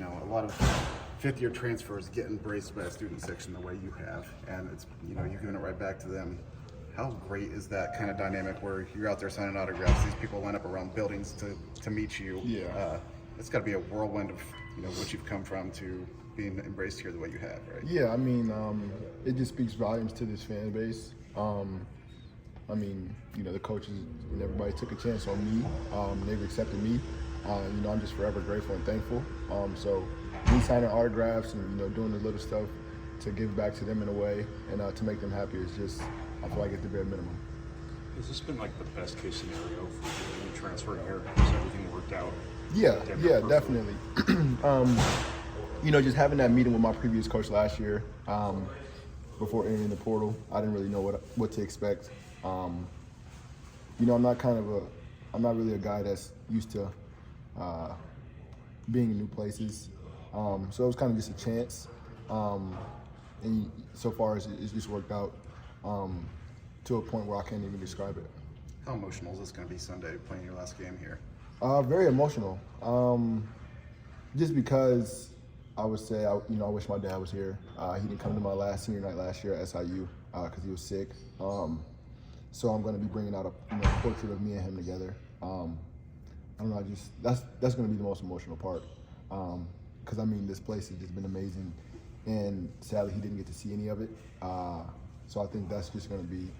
a lot of fifth-year transfers get embraced by a student section the way you have, and it's you're giving it right back to them. How great is that kind of dynamic where you're out there signing autographs? These people line up around buildings to meet you. Yeah. It's got to be a whirlwind of what you've come from to being embraced here the way you have, right? Yeah, I mean, it just speaks volumes to this fan base. The coaches and everybody took a chance on me. They've accepted me. I'm just forever grateful and thankful. So me signing autographs and doing the little stuff to give back to them in a way and to make them happy is just, I feel like it's the bare minimum. Has this been like the best case scenario for you transferring here? Has everything worked out? Yeah, definitely. Just having that meeting with my previous coach last year, before entering the portal, I didn't really know what to expect. I'm not really a guy that's used to being in new places. So it was kind of just a chance. And so far it's just worked out to a point where I can't even describe it. How emotional is this going to be Sunday, playing your last game here? Very emotional. Just because I would say, I wish my dad was here. He didn't come to my senior night last year at SIU because he was sick. So I'm going to be bringing out a portrait of me and him together. I don't know. That's going to be the most emotional part. Because this place has just been amazing, and sadly he didn't get to see any of it. So I think that's just going to be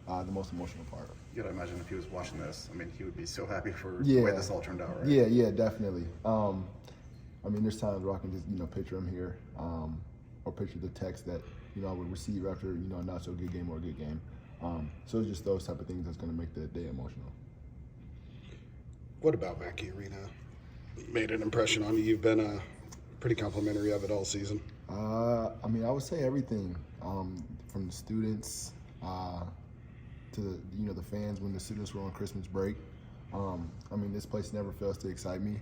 the most emotional part. You gotta imagine if he was watching this, he would be so happy for the way this all turned out, right? Yeah, definitely. There's times where I can just, picture him here, or picture the text that, I would receive after, a not so good game or a good game. So it's just those type of things that's gonna make the day emotional. What about Mackey Arena made an impression on you? You've been pretty complimentary of it all season. I would say everything, from the students, to the fans when the students were on Christmas break. This place never fails to excite me.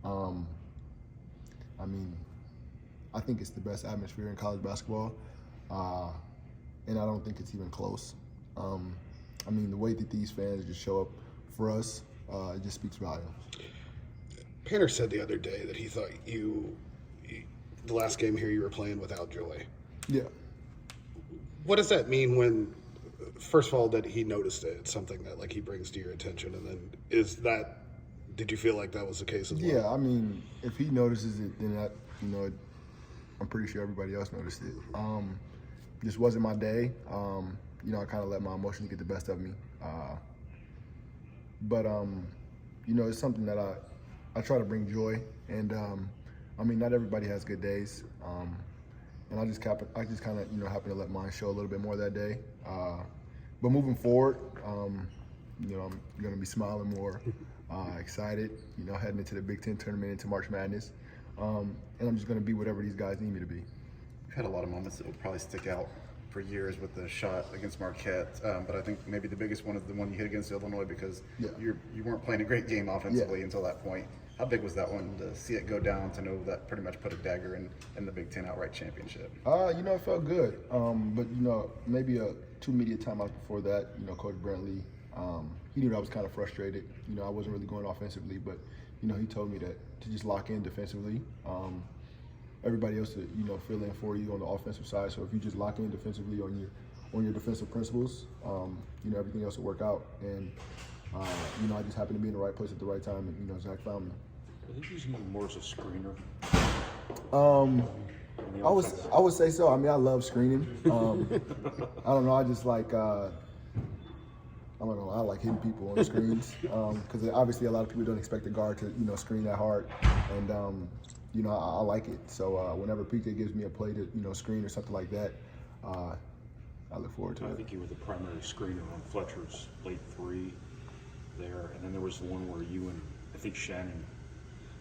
I think it's the best atmosphere in college basketball, and I don't think it's even close. The way that these fans just show up for us, it just speaks volumes. Painter said the other day that he thought the last game here you were playing without Joy. Yeah. What does that mean when, first of all, that he noticed it? It's something that he brings to your attention, and then did you feel like that was the case as well? Yeah, if he notices it, then that, I'm pretty sure everybody else noticed it. This wasn't my day. I kind of let my emotions get the best of me. But it's something that I try to bring joy, and not everybody has good days. And I just kind of happen to let mine show a little bit more that day. But moving forward, I'm going to be smiling more, excited, heading into the Big Ten tournament, into March Madness. And I'm just going to be whatever these guys need me to be. You've had a lot of moments that will probably stick out for years with the shot against Marquette, but I think maybe the biggest one is the one you hit against Illinois because you weren't playing a great game offensively until that point. How big was that one to see it go down, to know that pretty much put a dagger in the Big Ten outright championship? It felt good. But, maybe 2 media timeouts before that, Coach Brantley, he knew that I was kind of frustrated. I wasn't really going offensively, but, he told me that to just lock in defensively. Everybody else to, fill in for you on the offensive side. So if you just lock in defensively on your defensive principles, everything else will work out. And, I just happened to be in the right place at the right time, and, Zach found me. I think using him more as a screener. I would say so. I love screening. I don't know. I just like I like hitting people on the screens because obviously a lot of people don't expect the guard to screen that hard, and I like it. So whenever PJ gives me a play to screen or something like that, I look forward to it. I think you were the primary screener on Fletcher's late 3 there, and then there was the one where you and I think Shannon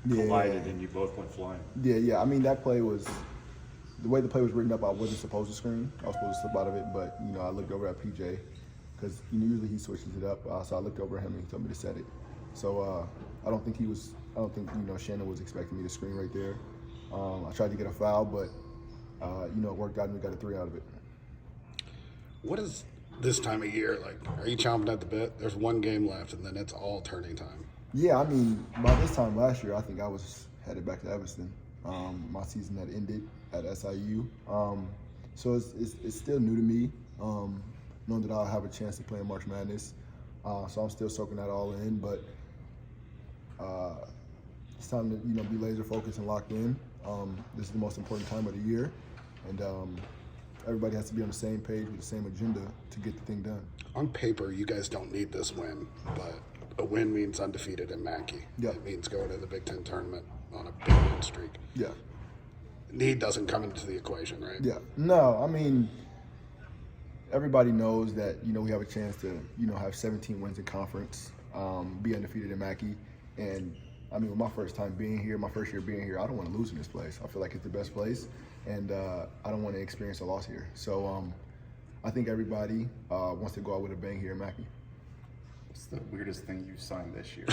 collided and you both went flying. Yeah. That play was the way the play was written up. I wasn't supposed to screen. I was supposed to slip out of it, but I looked over at PJ because usually he switches it up. So I looked over at him and he told me to set it. So I don't think Shannon was expecting me to screen right there. I tried to get a foul, but it worked out and we got a 3 out of it. What is this time of year like? Are you chomping at the bit? There's 1 game left, and then it's all turning time. Yeah, by this time last year, I think I was headed back to Evanston. my season that ended at SIU. So it's still new to me, knowing that I'll have a chance to play in March Madness. So I'm still soaking that all in, but it's time to be laser focused and locked in. This is the most important time of the year, and everybody has to be on the same page with the same agenda to get the thing done. On paper, you guys don't need this win, but a win means undefeated in Mackey. Yeah. It means going to the Big Ten tournament on a big win streak. Yeah. Need doesn't come into the equation, right? Yeah. No, I mean, everybody knows that, we have a chance to, have 17 wins in conference, be undefeated in Mackey. And, I mean, with my first time being here, my first year being here, I don't want to lose in this place. I feel like it's the best place, and I don't want to experience a loss here. So I think everybody wants to go out with a bang here in Mackey. What's the weirdest thing you've signed this year?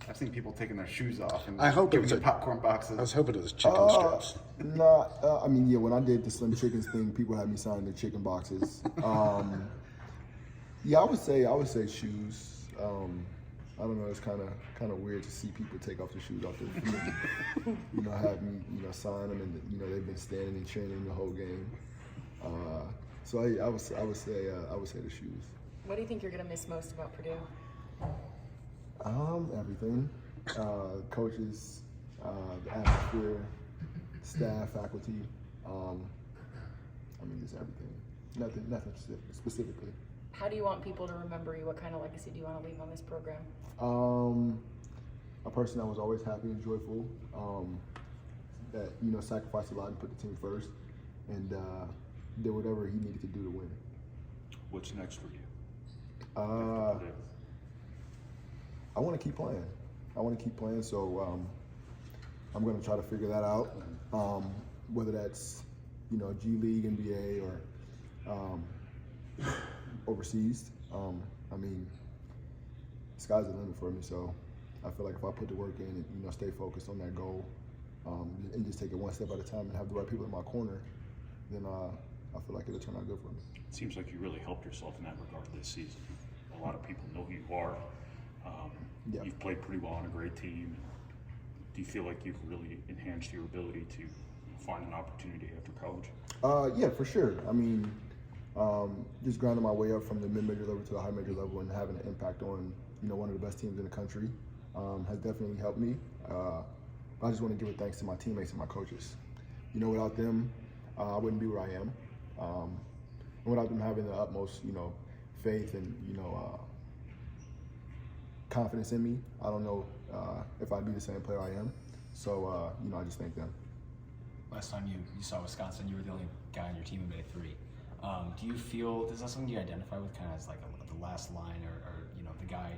I've seen people taking their shoes off and I hope it giving was you a- popcorn boxes. I was hoping it was chicken strips. I mean, yeah, when I did the Slim Chickens thing, people had me sign their chicken boxes. Yeah, I would say shoes. I don't know, it's kind of weird to see people take off their shoes off their feet. Have me, sign them, and they've been standing and training the whole game. So I would say the shoes. What do you think you're going to miss most about Purdue? Everything. Coaches, the atmosphere, staff, faculty. I mean, just everything. Nothing specifically. How do you want people to remember you? What kind of legacy do you want to leave on this program? A person that was always happy and joyful, that sacrificed a lot and put the team first, and did whatever he needed to do to win. What's next for you? I want to keep playing. So I'm going to try to figure that out. Whether that's G League, NBA, or overseas. I mean, the sky's the limit for me. So I feel like if I put the work in and stay focused on that goal, and just take it one step at a time and have the right people in my corner, then I feel like it'll turn out good for me. It seems like you really helped yourself in that regard this season. A lot of people know who you are. Yeah. You've played pretty well on a great team. Do you feel like you've really enhanced your ability to find an opportunity after college? Yeah, for sure. I mean, just grinding my way up from the mid-major level to the high-major level and having an impact on, one of the best teams in the country has definitely helped me. I just want to give a thanks to my teammates and my coaches. Without them, I wouldn't be where I am. And without them having the utmost, faith and, confidence in me, I don't know if I'd be the same player I am. So, I just thank them. Last time you saw Wisconsin, you were the only guy on your team who made a three. Do you feel, is that something you identify with kind of as like the last line or the guy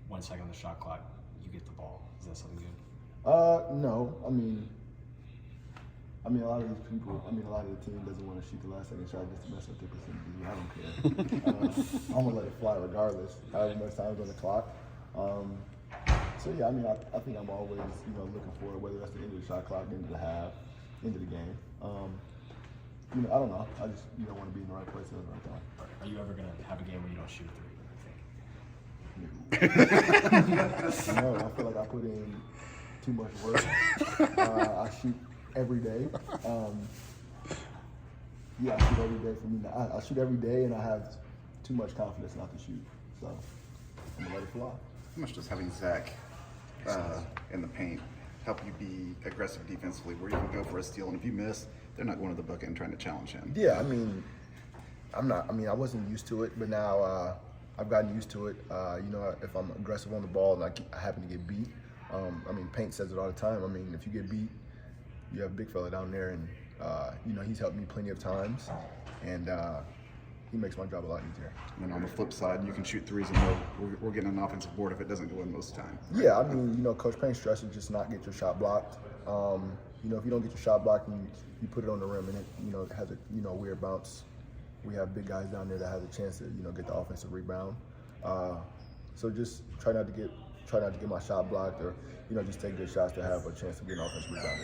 1 second on the shot clock, you get the ball? Is that something good? No. I mean, a lot of these people, a lot of the team doesn't want to shoot the last second shot just to mess up their percentages. I don't care. I'm going to let it fly regardless, however much time's on the clock. So yeah, I think I'm always, looking for it, whether that's the end of the shot clock, end of the half, end of the game. I don't know. I just, want to be in the right place at the right time. Are you ever going to have a game where you don't shoot a three, No, I feel like I put in too much work. I shoot every day. I shoot every day for me. I shoot every day, and I have too much confidence not to shoot. So I'm gonna let it fly. How much does having Zach in the paint help you be aggressive defensively, where you can go for a steal, and if you miss, they're not going to the bucket and trying to challenge him? Yeah, I wasn't used to it, but now I've gotten used to it. If I'm aggressive on the ball and I happen to get beat, Paint says it all the time. If you get beat, you have a big fella down there, and he's helped me plenty of times, and he makes my job a lot easier. And then on the flip side, you can shoot threes and we're getting an offensive board if it doesn't go in most of the time. Yeah, Coach Paint's stress is just not get your shot blocked. If you don't get your shot blocked and you put it on the rim and it has a weird bounce, we have big guys down there that have a chance to get the offensive rebound. So just try not to get my shot blocked, or just take good shots to have a chance to get an offensive rebound.